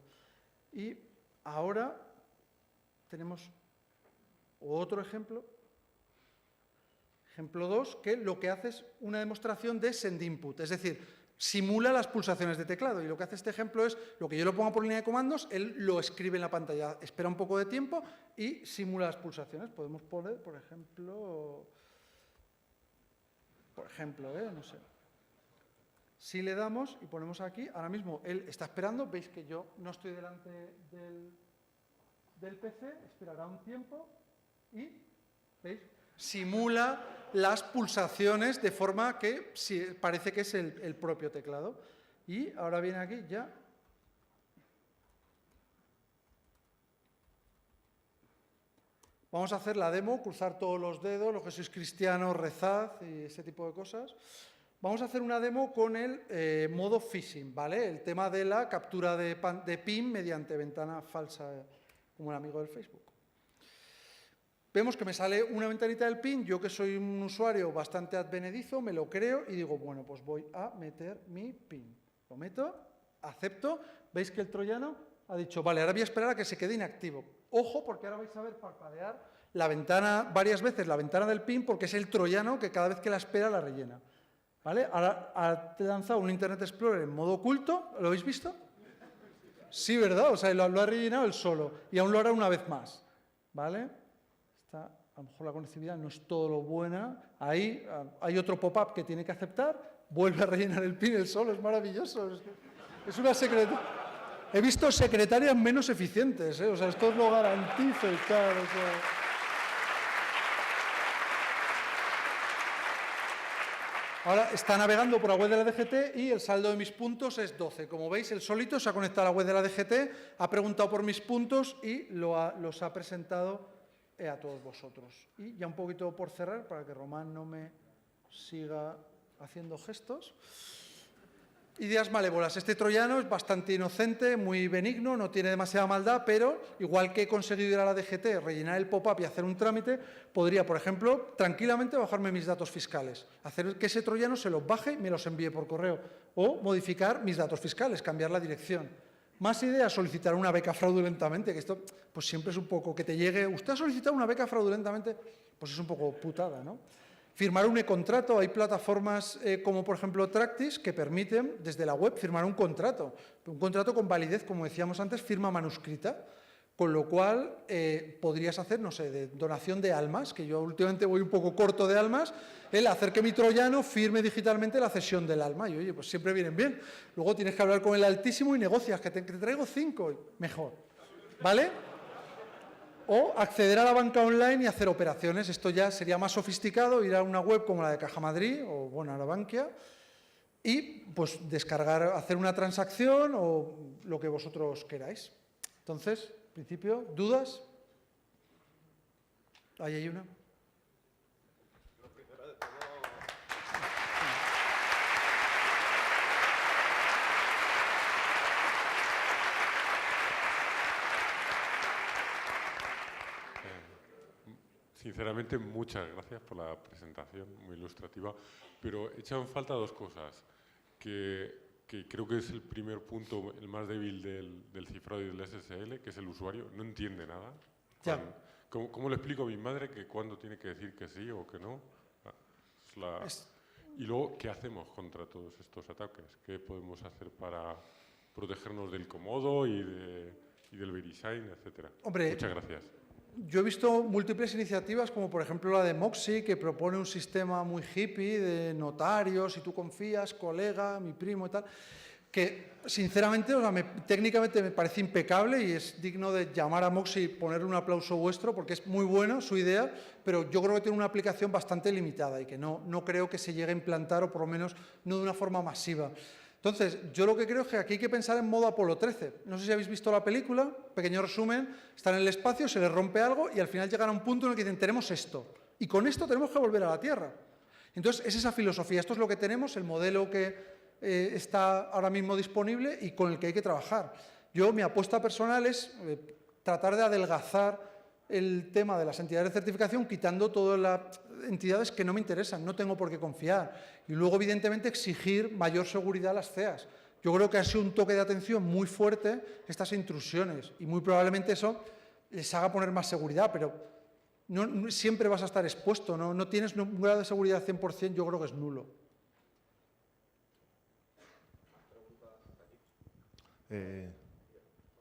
Y ahora tenemos otro ejemplo, ejemplo 2, que lo que hace es una demostración de send input, es decir, simula las pulsaciones de teclado. Y lo que hace este ejemplo es, lo que yo lo pongo por línea de comandos, él lo escribe en la pantalla, espera un poco de tiempo y simula las pulsaciones. Podemos poner, por ejemplo, no sé. Si le damos y ponemos aquí, ahora mismo él está esperando, veis que yo no estoy delante del PC, esperará un tiempo y, ¿veis? Simula las pulsaciones de forma que parece que es el propio teclado. Y ahora viene aquí ya. Vamos a hacer la demo, cruzar todos los dedos, los que sois cristianos, rezad y ese tipo de cosas. Vamos a hacer una demo con el modo phishing, ¿vale? El tema de la captura de PIN mediante ventana falsa, como el amigo del Facebook. Vemos que me sale una ventanita del PIN, yo que soy un usuario bastante advenedizo, me lo creo y digo, bueno, pues voy a meter mi PIN. Lo meto, acepto, veis que el troyano ha dicho, vale, ahora voy a esperar a que se quede inactivo. Ojo, porque ahora vais a ver parpadear la ventana, varias veces la ventana del PIN, porque es el troyano que cada vez que la espera la rellena. ¿Vale? Ahora ha lanzado un Internet Explorer en modo oculto, ¿lo habéis visto? Sí, ¿verdad? O sea, lo ha rellenado él solo y aún lo hará una vez más. ¿Vale? A lo mejor la conectividad no es todo lo buena. Ahí hay otro pop-up que tiene que aceptar, vuelve a rellenar el PIN él solo, es maravilloso. Es una secretaria. He visto secretarias menos eficientes, ¿eh? O sea, esto os lo garantizo y tal. O sea. Ahora está navegando por la web de la DGT y el saldo de mis puntos es 12. Como veis, él solito se ha conectado a la web de la DGT, ha preguntado por mis puntos y los ha presentado a todos vosotros. Y ya un poquito por cerrar, para que Román no me siga haciendo gestos. Ideas malévolas. Este troyano es bastante inocente, muy benigno, no tiene demasiada maldad, pero igual que he conseguido ir a la DGT, rellenar el pop-up y hacer un trámite, podría, por ejemplo, tranquilamente bajarme mis datos fiscales, hacer que ese troyano se los baje y me los envíe por correo, o modificar mis datos fiscales, cambiar la dirección. Más ideas, solicitar una beca fraudulentamente, que esto pues siempre es un poco que te llegue, usted ha solicitado una beca fraudulentamente, pues es un poco putada, ¿no? Firmar un e-contrato, hay plataformas como por ejemplo Tractis que permiten desde la web firmar un contrato con validez, como decíamos antes, firma manuscrita, con lo cual podrías hacer, no sé, de donación de almas, que yo últimamente voy un poco corto de almas, el hacer que mi troyano firme digitalmente la cesión del alma, y oye, pues siempre vienen bien. Luego tienes que hablar con el Altísimo y negocias, que te traigo 5, mejor, ¿vale? O acceder a la banca online y hacer operaciones. Esto ya sería más sofisticado, ir a una web como la de Caja Madrid o, bueno, a la Bankia y, pues, descargar, hacer una transacción o lo que vosotros queráis. Entonces, en principio, ¿dudas? Ahí hay una. Sinceramente, muchas gracias por la presentación, muy ilustrativa, pero he echado en falta dos cosas, que creo que es el primer punto, el más débil del cifrado y del SSL, que es el usuario, no entiende nada. Ya. ¿Cómo le explico a mi madre que cuándo tiene que decir que sí o que no? Y luego, ¿qué hacemos contra todos estos ataques? ¿Qué podemos hacer para protegernos del Comodo y del VeriSign, etcétera? Hombre, muchas gracias. Yo he visto múltiples iniciativas, como por ejemplo la de Moxie, que propone un sistema muy hippie de notarios, si tú confías, colega, mi primo y tal, que sinceramente, o sea, técnicamente me parece impecable y es digno de llamar a Moxie y ponerle un aplauso vuestro, porque es muy buena su idea, pero yo creo que tiene una aplicación bastante limitada y que no creo que se llegue a implantar, o por lo menos no de una forma masiva. Entonces, yo lo que creo es que aquí hay que pensar en modo Apolo 13. No sé si habéis visto la película, pequeño resumen, están en el espacio, se les rompe algo y al final llegan a un punto en el que dicen, tenemos esto, y con esto tenemos que volver a la Tierra. Entonces, es esa filosofía, esto es lo que tenemos, el modelo que está ahora mismo disponible y con el que hay que trabajar. Mi apuesta personal es tratar de adelgazar el tema de las entidades de certificación, quitando toda entidades que no me interesan, no tengo por qué confiar. Y luego, evidentemente, exigir mayor seguridad a las CEAs. Yo creo que ha sido un toque de atención muy fuerte estas intrusiones y muy probablemente eso les haga poner más seguridad, pero no siempre vas a estar expuesto, no tienes un grado de seguridad 100%, yo creo que es nulo.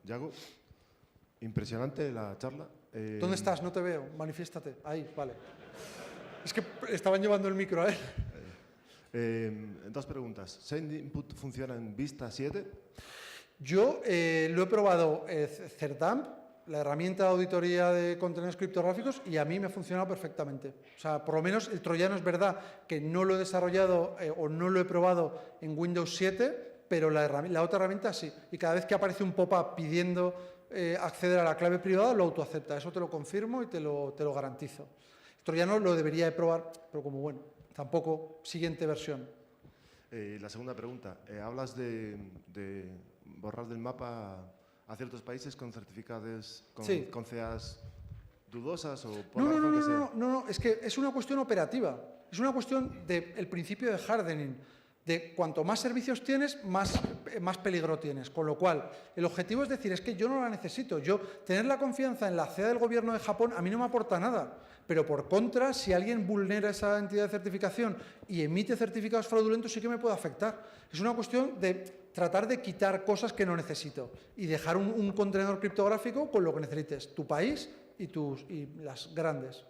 Yago, impresionante la charla. ¿Dónde estás? No te veo. Manifiéstate. Ahí, vale. Es que estaban llevando el micro a él. Dos preguntas. ¿Send Input funciona en Vista 7? Yo lo he probado CERDAMP, la herramienta de auditoría de contenidos criptográficos, y a mí me ha funcionado perfectamente. O sea, por lo menos el troyano es verdad que no lo he desarrollado o no lo he probado en Windows 7, pero la otra herramienta sí. Y cada vez que aparece un pop-up pidiendo acceder a la clave privada, lo autoacepta. Eso te lo confirmo y te lo garantizo. El troyano lo debería de probar, pero como bueno, tampoco siguiente versión. La segunda pregunta. Hablas de borrar del mapa a ciertos países con certificados, con CEAs dudosas o por la razón que sea. No, es que es una cuestión operativa. Es una cuestión del principio de hardening. De cuanto más servicios tienes, más peligro tienes. Con lo cual, el objetivo es decir, es que yo no la necesito. Tener la confianza en la CEA del gobierno de Japón a mí no me aporta nada. Pero por contra, si alguien vulnera esa entidad de certificación y emite certificados fraudulentos, sí que me puede afectar. Es una cuestión de tratar de quitar cosas que no necesito y dejar un contenedor criptográfico con lo que necesites, tu país y las grandes.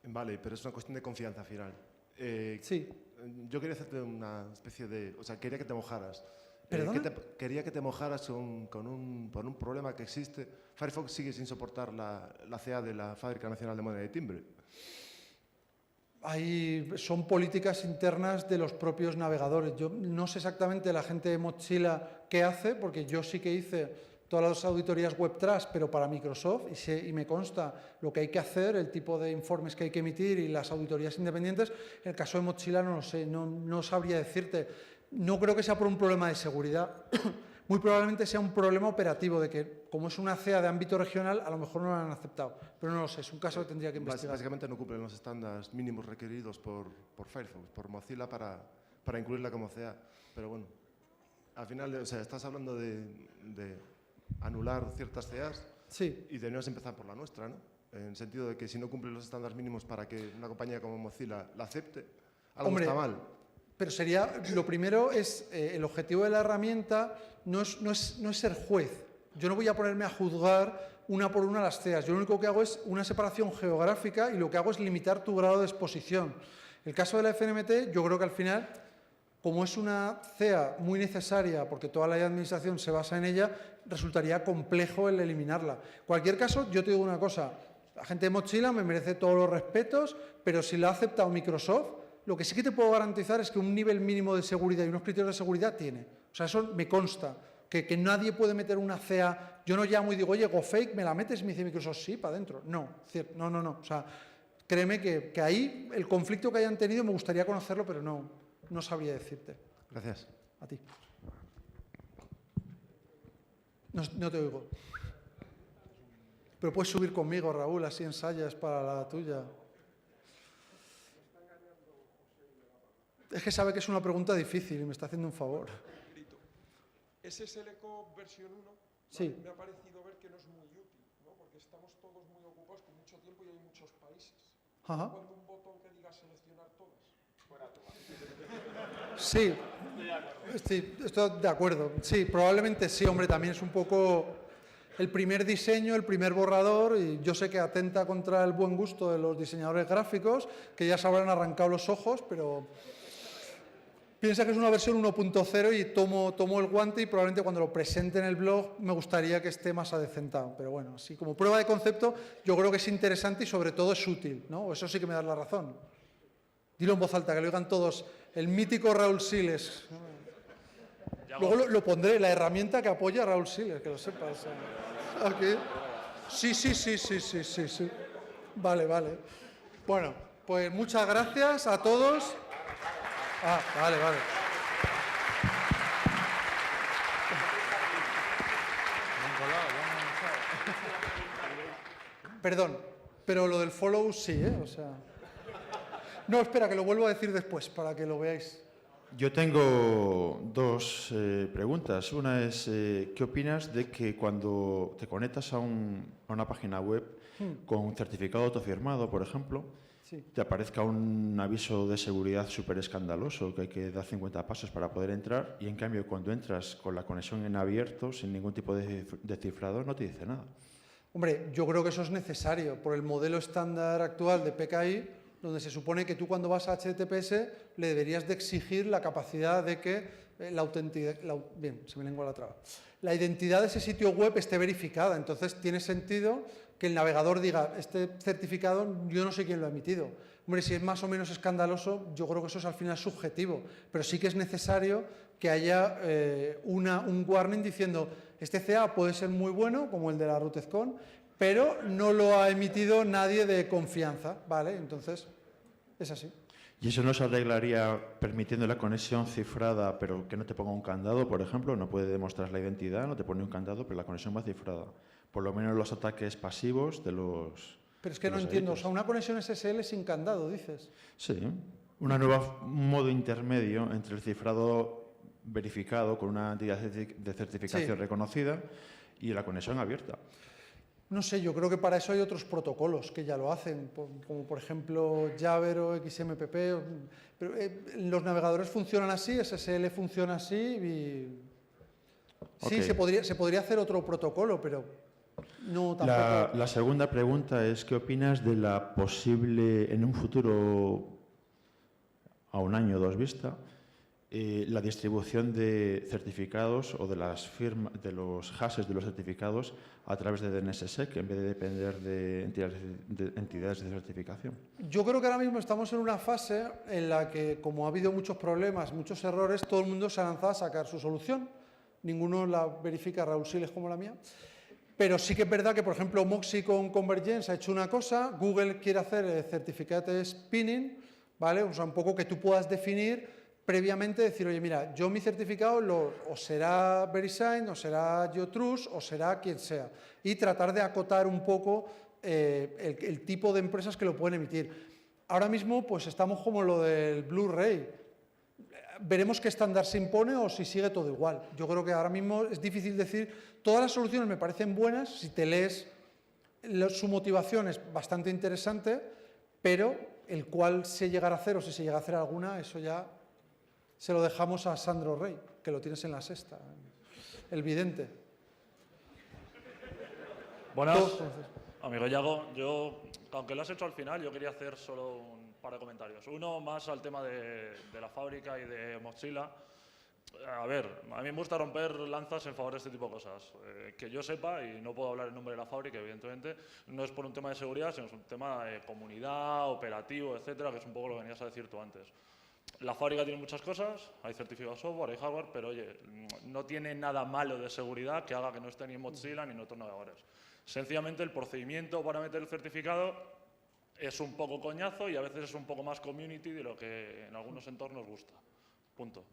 Vale, pero es una cuestión de confianza al final. Sí. Yo quería hacerte una especie de... O sea, quería que te mojaras. Quería que te mojaras por un problema que existe. Firefox sigue sin soportar la CA de la Fábrica Nacional de Moneda y Timbre. Son políticas internas de los propios navegadores. Yo no sé exactamente la gente de Mozilla qué hace, porque yo sí que hice todas las auditorías WebTrust, pero para Microsoft, y me consta lo que hay que hacer, el tipo de informes que hay que emitir y las auditorías independientes. En el caso de Mozilla no lo sé, no sabría decirte. No creo que sea por un problema de seguridad. Muy probablemente sea un problema operativo de que, como es una CEA de ámbito regional, a lo mejor no lo han aceptado. Pero no lo sé, es un caso que tendría que investigar. Básicamente no cumplen los estándares mínimos requeridos por Firefox, por Mozilla para incluirla como CEA. Pero bueno, al final, o sea, estás hablando de anular ciertas CEAs, sí, y debemos empezar por la nuestra, ¿no? En el sentido de que si no cumple los estándares mínimos para que una compañía como Mozilla la acepte, algo está mal. Pero lo primero es, el objetivo de la herramienta no es ser juez. Yo no voy a ponerme a juzgar una por una las CEAs. Yo lo único que hago es una separación geográfica y lo que hago es limitar tu grado de exposición. El caso de la FNMT, yo creo que al final, como es una CEA muy necesaria, porque toda la administración se basa en ella, resultaría complejo el eliminarla. En cualquier caso, yo te digo una cosa, la gente de Mozilla me merece todos los respetos, pero si la ha aceptado Microsoft, lo que sí que te puedo garantizar es que un nivel mínimo de seguridad y unos criterios de seguridad tiene. O sea, eso me consta, que nadie puede meter una CEA. Yo no llamo y digo, oye, GoFake, ¿me la metes? Y me dice Microsoft, sí, para adentro. No. O sea, créeme que ahí el conflicto que hayan tenido me gustaría conocerlo, pero no sabría decirte. Gracias. A ti. No te oigo. Pero puedes subir conmigo, Raúl, así ensayas para la tuya. Es que sabe que es una pregunta difícil y me está haciendo un favor. SSLCO versión 1, sí. Me ha parecido ver que no es muy útil, ¿no? Porque estamos todos muy ocupados con mucho tiempo y hay muchos países. Ajá. Cuando un botón que diga seleccionar todas. Fuera todas. Sí, estoy de acuerdo. Sí, probablemente sí, hombre, también es un poco el primer diseño, el primer borrador, y yo sé que atenta contra el buen gusto de los diseñadores gráficos, que ya se habrán arrancado los ojos, pero piensa que es una versión 1.0 y tomo el guante y probablemente cuando lo presente en el blog me gustaría que esté más adecentado. Pero bueno, sí, como prueba de concepto yo creo que es interesante y sobre todo es útil, ¿no? Eso sí que me das la razón. Dilo en voz alta, que lo oigan todos. El mítico Raúl Siles. Luego lo pondré, la herramienta que apoya a Raúl Siles, que lo sepas. Okay. Sí. Vale. Bueno, pues muchas gracias a todos. Vale. Perdón, pero lo del follow sí, ¿eh? O sea... No, espera, que lo vuelvo a decir después, para que lo veáis. Yo tengo dos preguntas. Una es, ¿qué opinas de que cuando te conectas a una página web con un certificado autofirmado, por ejemplo, te aparezca un aviso de seguridad súper escandaloso, que hay que dar 50 pasos para poder entrar, y en cambio cuando entras con la conexión en abierto, sin ningún tipo de cifrado, no te dice nada? Hombre, yo creo que eso es necesario por el modelo estándar actual de PKI, donde se supone que tú cuando vas a HTTPS le deberías de exigir la capacidad de que la identidad de ese sitio web esté verificada. Entonces tiene sentido que el navegador diga, este certificado yo no sé quién lo ha emitido. Hombre, si es más o menos escandaloso, yo creo que eso es al final subjetivo, pero sí que es necesario que haya un warning diciendo, este CA puede ser muy bueno, como el de la RootedCon, pero no lo ha emitido nadie de confianza, ¿vale? Entonces, es así. ¿Y eso no se arreglaría permitiendo la conexión cifrada, pero que no te ponga un candado, por ejemplo? No puede demostrar la identidad, no te pone un candado, pero la conexión va cifrada. Por lo menos los ataques pasivos de los... Pero es que no entiendo, o sea, una conexión SSL sin candado, dices. Sí, un modo intermedio entre el cifrado verificado con una entidad de certificación reconocida y la conexión abierta. No sé, yo creo que para eso hay otros protocolos que ya lo hacen, como por ejemplo Jabber o XMPP. Pero, los navegadores funcionan así, SSL funciona así y... Sí, se podría hacer otro protocolo, pero no tampoco... La segunda pregunta es, ¿qué opinas de la posible, en un futuro, a un año o dos vista, la distribución de certificados o de los hashes de los certificados a través de DNSSEC en vez de depender de entidades de certificación? Yo creo que ahora mismo estamos en una fase en la que, como ha habido muchos problemas, muchos errores, todo el mundo se ha lanzado a sacar su solución. Ninguno la verifica, Raúl Siles, como la mía. Pero sí que es verdad que, por ejemplo, Moxie con Convergence ha hecho una cosa, Google quiere hacer certificate spinning, ¿vale? O sea, un poco que tú puedas definir previamente, decir, oye, mira, yo mi certificado o será VeriSign, o será YoTrust, o será quien sea. Y tratar de acotar un poco el tipo de empresas que lo pueden emitir. Ahora mismo, pues estamos como lo del Blu-ray. Veremos qué estándar se impone o si sigue todo igual. Yo creo que ahora mismo es difícil decir, todas las soluciones me parecen buenas, si te lees su motivación es bastante interesante, pero el cual se llegará a hacer o si se llega a hacer alguna, eso ya se lo dejamos a Sandro Rey, que lo tienes en La Sexta, el vidente. Buenas, amigo Yago. Yo, aunque lo has hecho al final, yo quería hacer solo un par de comentarios. Uno más al tema de la fábrica y de Mozilla. A ver, a mí me gusta romper lanzas en favor de este tipo de cosas. Que yo sepa, y no puedo hablar en nombre de la fábrica, evidentemente, no es por un tema de seguridad, sino es un tema de comunidad, operativo, etcétera, que es un poco lo que venías a decir tú antes. La fábrica tiene muchas cosas, hay certificados software, hay hardware, pero oye, no tiene nada malo de seguridad que haga que no esté ni en Mozilla ni en otros navegadores. Sencillamente el procedimiento para meter el certificado es un poco coñazo y a veces es un poco más community de lo que en algunos entornos gusta. Punto.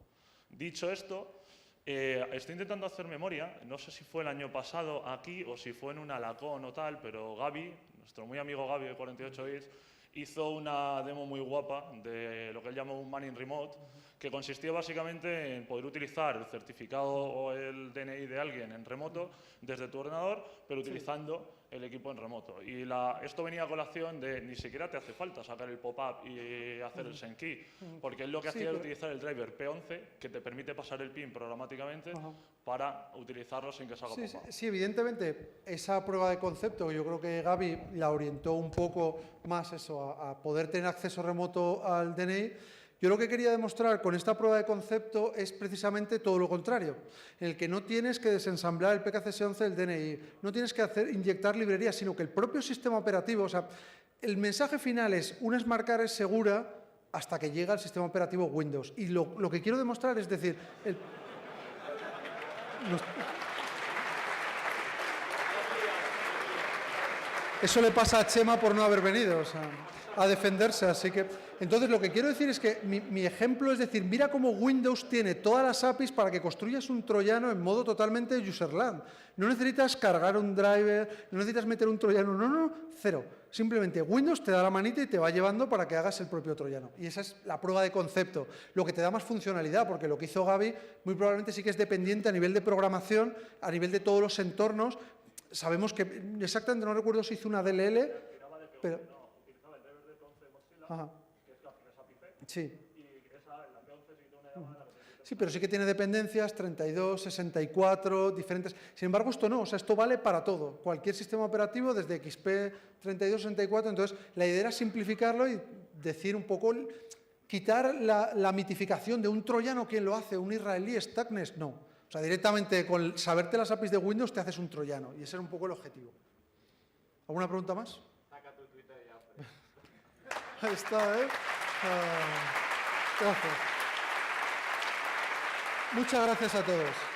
Dicho esto, estoy intentando hacer memoria, no sé si fue el año pasado aquí o si fue en un Alacón o tal, pero Gaby, nuestro muy amigo Gaby de 48 bits, hizo una demo muy guapa de lo que él llama un man in remote, que consistía básicamente en poder utilizar el certificado o el DNI de alguien en remoto desde tu ordenador, pero utilizando el equipo en remoto. Y esto venía a colación de ni siquiera te hace falta sacar el pop-up y hacer el send key, porque él lo que hacía era utilizar el driver P11, que te permite pasar el PIN programáticamente para utilizarlo sin que salga pop-up. Sí, evidentemente, esa prueba de concepto, yo creo que Gaby la orientó un poco más eso, a poder tener acceso remoto al DNI. Yo lo que quería demostrar con esta prueba de concepto es precisamente todo lo contrario, en el que no tienes que desensamblar el PKCS11 del DNI, no tienes que inyectar librerías, sino que el propio sistema operativo, o sea, el mensaje final es una Smart Card es segura hasta que llega al sistema operativo Windows. Y lo que quiero demostrar es decir... Eso le pasa a Chema por no haber venido, o sea... a defenderse, así que... Entonces, lo que quiero decir es que mi ejemplo es decir, mira cómo Windows tiene todas las APIs para que construyas un troyano en modo totalmente userland. No necesitas cargar un driver, no necesitas meter un troyano, no, cero. Simplemente Windows te da la manita y te va llevando para que hagas el propio troyano. Y esa es la prueba de concepto, lo que te da más funcionalidad, porque lo que hizo Gaby muy probablemente sí que es dependiente a nivel de programación, a nivel de todos los entornos. Sabemos que, exactamente, no recuerdo si hizo una DLL, pero... utilizaba el driver de P11 de Mozilla, Ajá. que es la P11. Sí. Y esa, la P11 sí que tiene una llamada. Sí, pero sí que tiene dependencias, 32, 64, diferentes. Sin embargo, esto no, o sea, esto vale para todo. Cualquier sistema operativo, desde XP 32, 64. Entonces, la idea era simplificarlo y decir un poco, quitar la mitificación de un troyano, ¿quién lo hace? ¿Un israelí, Stuckness? No. O sea, directamente con saberte las APIs de Windows te haces un troyano. Y ese era un poco el objetivo. ¿Alguna pregunta más? Saca tu Twitter ya. Ahí está, ¿eh? Gracias. Muchas gracias a todos.